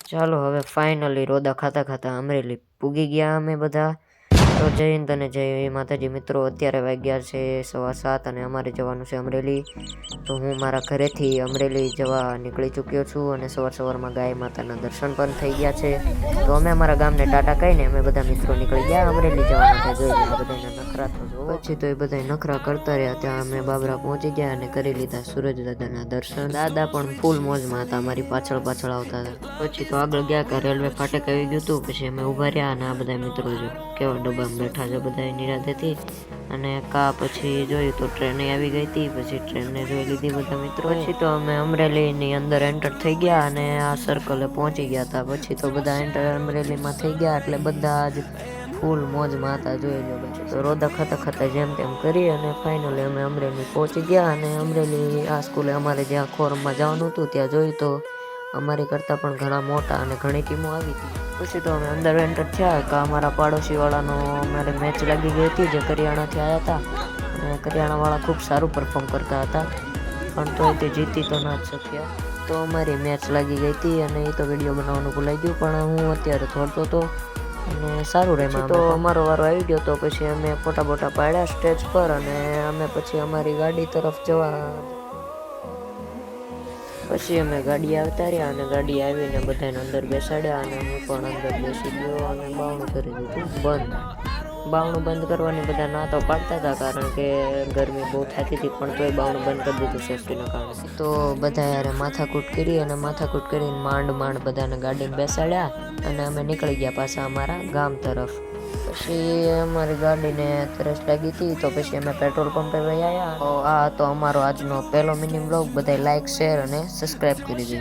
ચાલો હવે ફાઇનલી રોદા ખાતા ખાતા અમરેલી પૂગી ગયા અમે બધા. તો જય હિન્દ અને જય માતાજી મિત્રો. અત્યારે વાગ્યા છે 7:15 અને અમારે જવાનું છે અમરેલી. તો હું મારા ઘરેથી અમરેલી જવા નીકળી ચૂક્યો છું અને સવારમાં ગાય માતાના દર્શન પણ થઈ ગયા છે. તો અમે અમારા ગામને ટાટા કહીને અમે બધા મિત્રો નીકળી ગયા અમરેલી જવા માટે. જોઈ બધાના નખરા તો જોવો. પછી તો એ બધા નખરા કરતા રહ્યા. ત્યાં અમે બાબરા પહોંચી ગયા અને કરી લીધા સૂરજ દાદાના દર્શન. દાદા પણ ફૂલ મોજમાં હતા, અમારી પાછળ આવતા હતા. પછી તો આગળ ગયા કે રેલવે ફાટક આવી ગયું હતું. પછી અમે ઉભા રહ્યા અને આ બધા મિત્રો જો કેવા ડબ્બામાં બેઠા છે બધા નિરાંતેથી. અને પછી જોયું તો ટ્રેન આવી ગઈ હતી. પછી ટ્રેનને જોઈ લીધી બધા મિત્રો. પછી તો અમે અમરેલીની અંદર એન્ટર થઈ ગયા અને આ સર્કલે પહોંચી ગયા હતા. પછી તો બધા એન્ટર અમરેલીમાં થઈ ગયા એટલે બધા જ ફૂલ મોજમાં હતા. જોઈ લો તો રોદા ખાતા જેમ તેમ કરી અને ફાઇનલી અમે અમરેલી પહોંચી ગયા. અને અમરેલી આ સ્કૂલે અમારે જ્યાં ખોરમમાં જવાનું હતું ત્યાં જોયું તો અમારી કરતાં પણ ઘણા મોટા અને ઘણી ટીમો આવી હતી. પછી તો અમે અંદર એન્ટર થયા કે અમારા પાડોશીવાળાનો અમારે મેચ લાગી ગઈ હતી જે કરિયાણાથી આવ્યા હતા. અને કરિયાણાવાળા ખૂબ સારું પરફોર્મ કરતા હતા પણ તોય તે જીતી તો ના જ શક્યા. તો અમારી મેચ લાગી ગઈ હતી અને એ તો વિડીયો બનાવવાનું ભૂલાઈ ગયું પણ હું અત્યારે થોડતો હતો અને સારું રહેમાં. તો અમારો વારો આવી ગયો તો પછી અમે ફોટા બોટા પાડ્યા સ્ટેજ પર અને અમે પછી અમારી ગાડી તરફ પછી અમે ગાડી આવતા રહ્યા અને ગાડી આવીને બધાને અંદર બેસાડ્યા અને હું પણ અંદર બેસી ગયો અને બાવણું કરી દીધું બંધ. બાવણું બંધ કરવાની બધા ના તો પાડતા હતા કારણ કે ગરમી બહુ થતી હતી પણ તોય બાવણું બંધ કરી દીધું સેફ્ટીના કારણે. તો બધા યારે માથાકૂટ કરીને માંડ બધાને ગાડીમાં બેસાડ્યા અને અમે નીકળી ગયા પાછા અમારા ગામ તરફ. પછી અમારી ગાડીને તરસ લાગી હતી તો પછી અમે પેટ્રોલ પંપે વહી આવ્યા. તો આ હતો અમારો આજનો પહેલો મિની વ્લોગ. બધા લાઈક, શેર અને સબસ્ક્રાઈબ કરી દેજો.